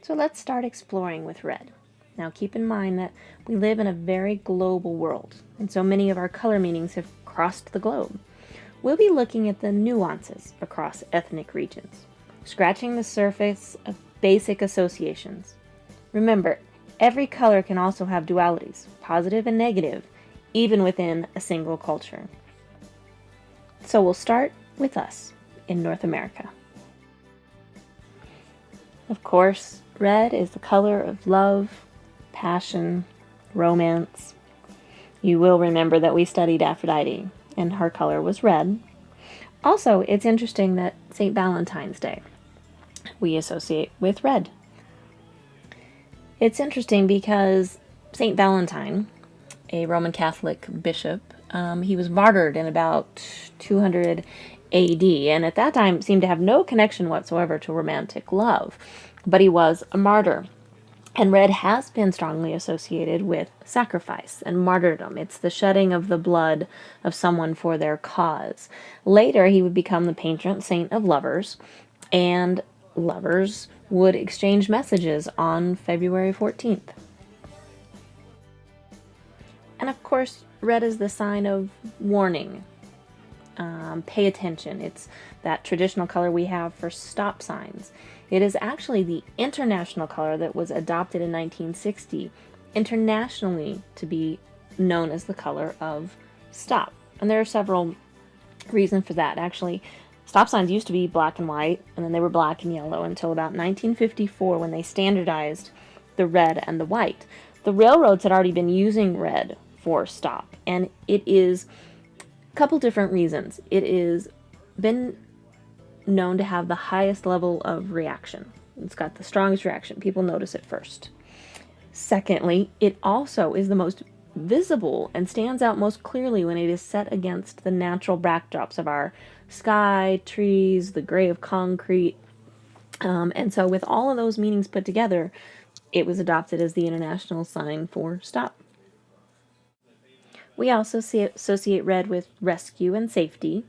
So let's start exploring with red. Now keep in mind that we live in a very global world, and so many of our color meanings have crossed the globe. We'll be looking at the nuances across ethnic regions, scratching the surface of basic associations. Remember, every color can also have dualities, positive and negative, even within a single culture. So we'll start with us in North America. Of course, red is the color of love, passion, romance. You will remember that we studied Aphrodite, and her color was red. Also, it's interesting that St. Valentine's Day we associate with red. It's interesting because St. Valentine, a Roman Catholic bishop, he was martyred in about 200 AD, and at that time seemed to have no connection whatsoever to romantic love, but he was a martyr. And red has been strongly associated with sacrifice and martyrdom. It's the shedding of the blood of someone for their cause. Later, he would become the patron saint of lovers, and lovers would exchange messages on February 14th. And of course, red is the sign of warning. Pay attention. It's that traditional color we have for stop signs. It is actually the international color that was adopted in 1960 internationally to be known as the color of stop. And there are several reasons for that. Actually, stop signs used to be black and white, and then they were black and yellow until about 1954 when they standardized the red and the white. The railroads had already been using red for stop, and it is a couple different reasons. It is been known to have the highest level of reaction. It's got the strongest reaction. People notice it first. Secondly, it also is the most visible and stands out most clearly when it is set against the natural backdrops of our sky, trees, the gray of concrete. And so with all of those meanings put together, it was adopted as the international sign for stop. We also associate red with rescue and safety,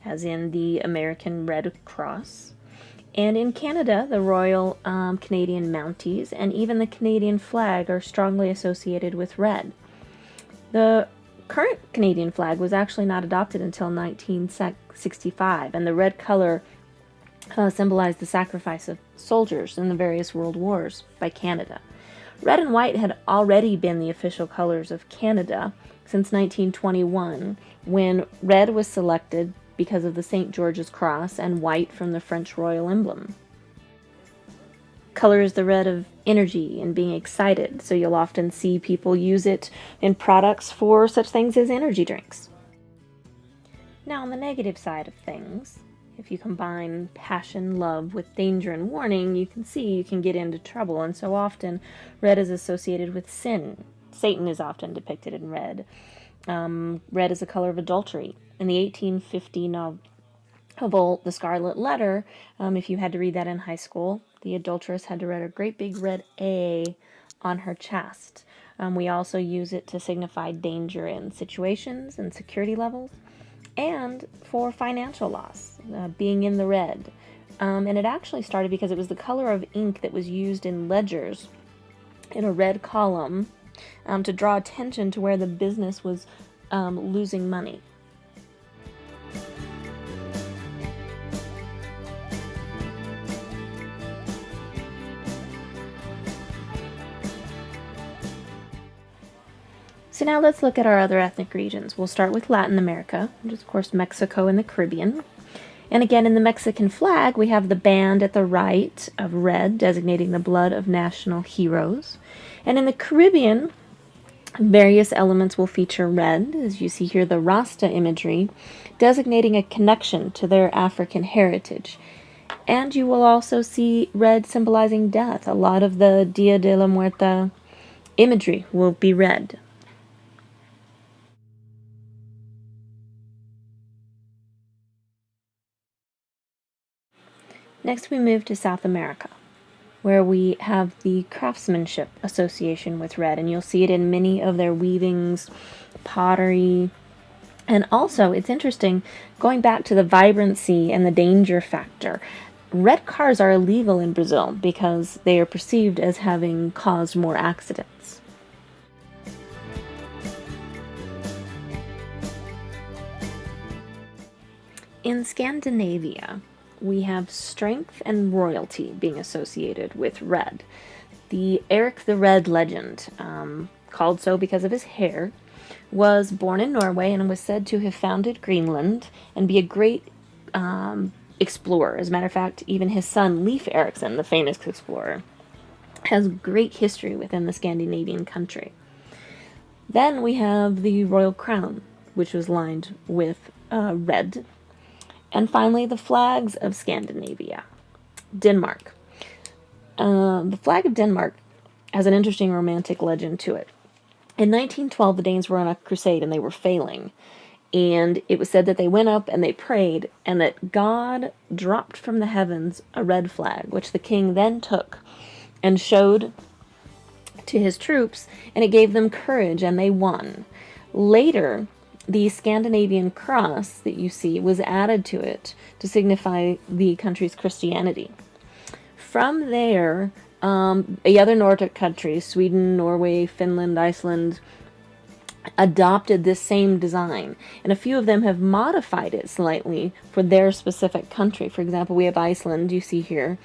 as in the American Red Cross. And in Canada, the Royal Canadian Mounties and even the Canadian flag are strongly associated with red. The current Canadian flag was actually not adopted until 1965, and the red color symbolized the sacrifice of soldiers in the various world wars by Canada. Red and white had already been the official colors of Canada since 1921, when red was selected because of the St. George's Cross and white from the French royal emblem. Color is the red of energy and being excited, so you'll often see people use it in products for such things as energy drinks. Now, on the negative side of things, if you combine passion, love with danger and warning, you can see you can get into trouble, and so often red is associated with sin. Satan is often depicted in red. Red is a color of adultery. In the 1850 novel, The Scarlet Letter, if you had to read that in high school, the adulteress had to write a great big red A on her chest. We also use it to signify danger in situations and security levels, and for financial loss, being in the red. And it actually started because it was the color of ink that was used in ledgers in a red column to draw attention to where the business was losing money. So now let's look at our other ethnic regions. We'll start with Latin America, which is of course Mexico and the Caribbean. And again, in the Mexican flag, we have the band at the right of red, designating the blood of national heroes. And in the Caribbean, various elements will feature red, as you see here, the Rasta imagery, designating a connection to their African heritage. And you will also see red symbolizing death. A lot of the Dia de la Muerta imagery will be red. Next, we move to South America, where we have the craftsmanship association with red, and you'll see it in many of their weavings, pottery, and also, it's interesting, going back to the vibrancy and the danger factor, red cars are illegal in Brazil because they are perceived as having caused more accidents. In Scandinavia, we have strength and royalty being associated with red. The Eric the Red legend, called so because of his hair, was born in Norway and was said to have founded Greenland and be a great explorer. As a matter of fact, even his son Leif Erikson, the famous explorer, has great history within the Scandinavian country. Then we have the royal crown, which was lined with red. And finally, the flags of Scandinavia. Denmark. The flag of Denmark has an interesting romantic legend to it. In 1912, the Danes were on a crusade and they were failing. And it was said that they went up and they prayed, and that God dropped from the heavens a red flag, which the king then took and showed to his troops, and it gave them courage, and they won. Later, the Scandinavian cross that you see was added to it to signify the country's Christianity. From there, the other Nordic countries, Sweden, Norway, Finland, Iceland, adopted this same design, and a few of them have modified it slightly for their specific country. For example, we have Iceland, you see here,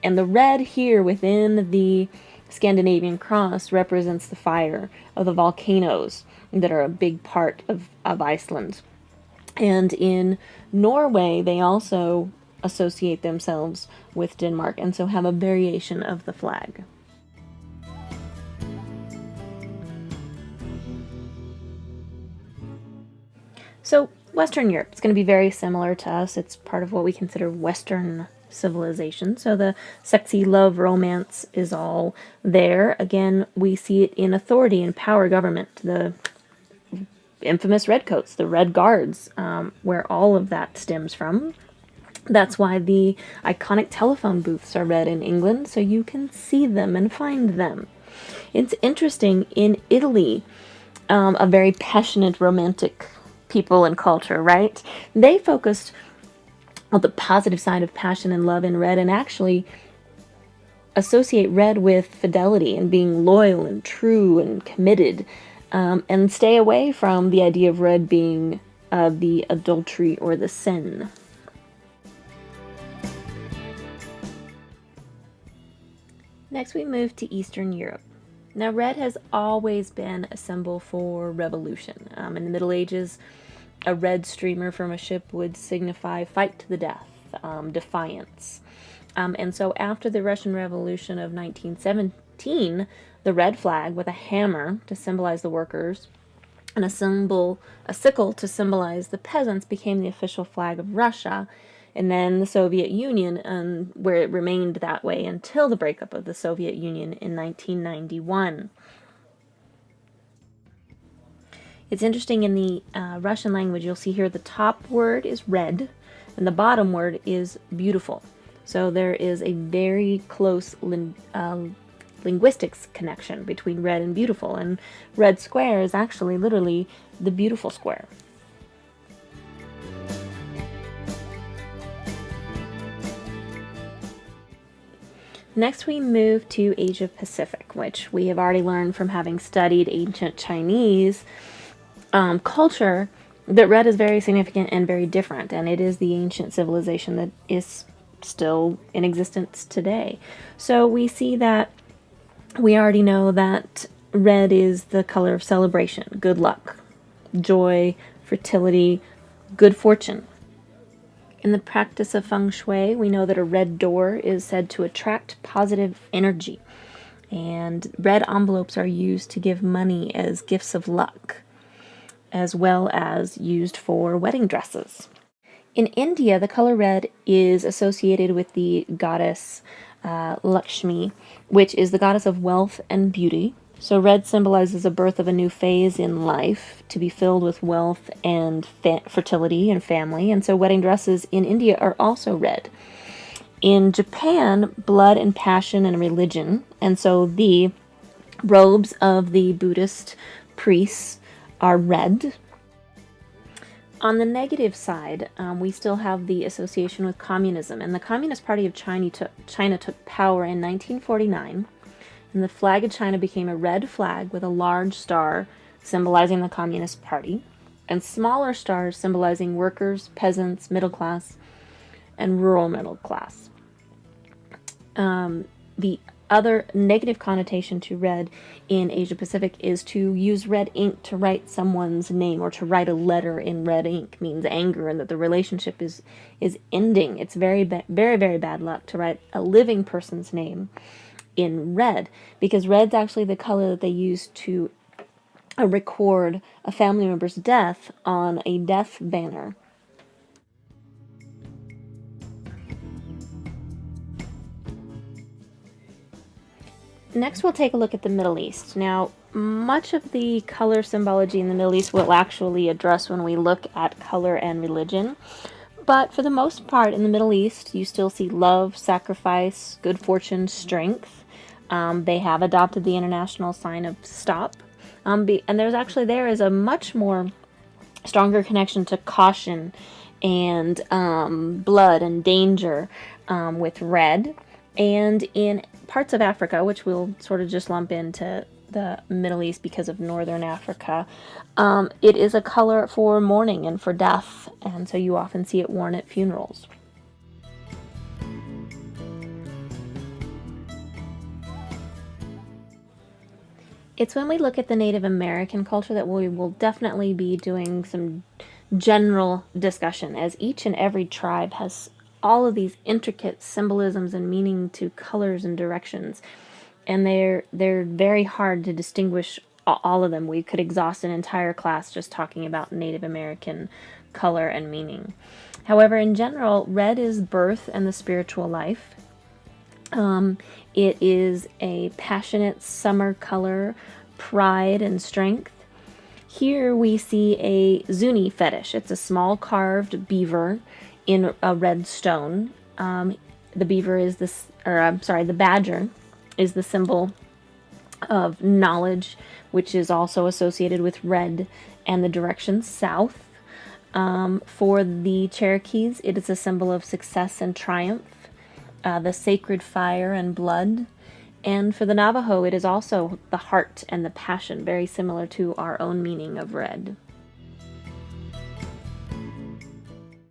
and the red here within the Scandinavian cross represents the fire of the volcanoes that are a big part of Iceland. And in Norway, they also associate themselves with Denmark, and so have a variation of the flag. So Western Europe is going to be very similar to us. It's part of what we consider Western civilization. So the sexy love romance is all there. Again, we see it in authority and power government. The infamous redcoats, the Red Guards, where all of that stems from. That's why the iconic telephone booths are red in England, so you can see them and find them. It's interesting, in Italy, a very passionate, romantic people and culture, right? They focused on the positive side of passion and love in red, and actually associate red with fidelity and being loyal and true and committed, and stay away from the idea of red being the adultery or the sin. Next, we move to Eastern Europe. Now, red has always been a symbol for revolution. In the Middle Ages, a red streamer from a ship would signify fight to the death, defiance. And so after the Russian Revolution of 1917, the red flag with a hammer to symbolize the workers and a sickle to symbolize the peasants became the official flag of Russia, and then the Soviet Union, where it remained that way until the breakup of the Soviet Union in 1991. It's interesting, in the Russian language, you'll see here the top word is red, and the bottom word is beautiful. So there is a very close linguistics connection between red and beautiful, and Red Square is actually literally the beautiful square. Next, we move to Asia Pacific, which we have already learned from having studied ancient Chinese culture, that red is very significant and very different, and it is the ancient civilization that is still in existence today. So we see that we already know that red is the color of celebration, good luck, joy, fertility, good fortune. In the practice of feng shui, we know that a red door is said to attract positive energy, and red envelopes are used to give money as gifts of luck, as well as used for wedding dresses. In India, the color red is associated with the goddess Lakshmi, which is the goddess of wealth and beauty. So red symbolizes the birth of a new phase in life, to be filled with wealth and fertility and family. And so wedding dresses in India are also red. In Japan, blood and passion and religion. And so the robes of the Buddhist priests are red. On the negative side, we still have the association with communism, and the Communist Party of China took power in 1949, and the flag of China became a red flag with a large star symbolizing the Communist Party, and smaller stars symbolizing workers, peasants, middle class, and rural middle class. The other negative connotation to red in Asia Pacific is to use red ink to write someone's name, or to write a letter in red ink means anger and that the relationship is ending. It's very very bad luck to write a living person's name in red, because red's actually the color that they use to record a family member's death on a death banner. Next, we'll take a look at the Middle East. Now, much of the color symbology in the Middle East we'll actually address when we look at color and religion. But for the most part, in the Middle East, you still see love, sacrifice, good fortune, strength. They have adopted the international sign of stop. And there is a much more stronger connection to caution and blood and danger with red. And in parts of Africa, which we'll sort of just lump into the Middle East because of northern Africa, it is a color for mourning and for death, and so you often see it worn at funerals. It's when we look at the Native American culture that we will definitely be doing some general discussion, as each and every tribe has all of these intricate symbolisms and meaning to colors and directions, and they're very hard to distinguish all of them. We could exhaust an entire class just talking about Native American color and meaning. However, in general, red is birth and the spiritual life. It is a passionate summer color, pride and strength. Here we see a Zuni fetish. It's a small carved beaver in a red stone. The beaver is the badger is the symbol of knowledge, which is also associated with red and the direction south. For the Cherokees, it is a symbol of success and triumph, the sacred fire and blood. And for the Navajo, it is also the heart and the passion, very similar to our own meaning of red.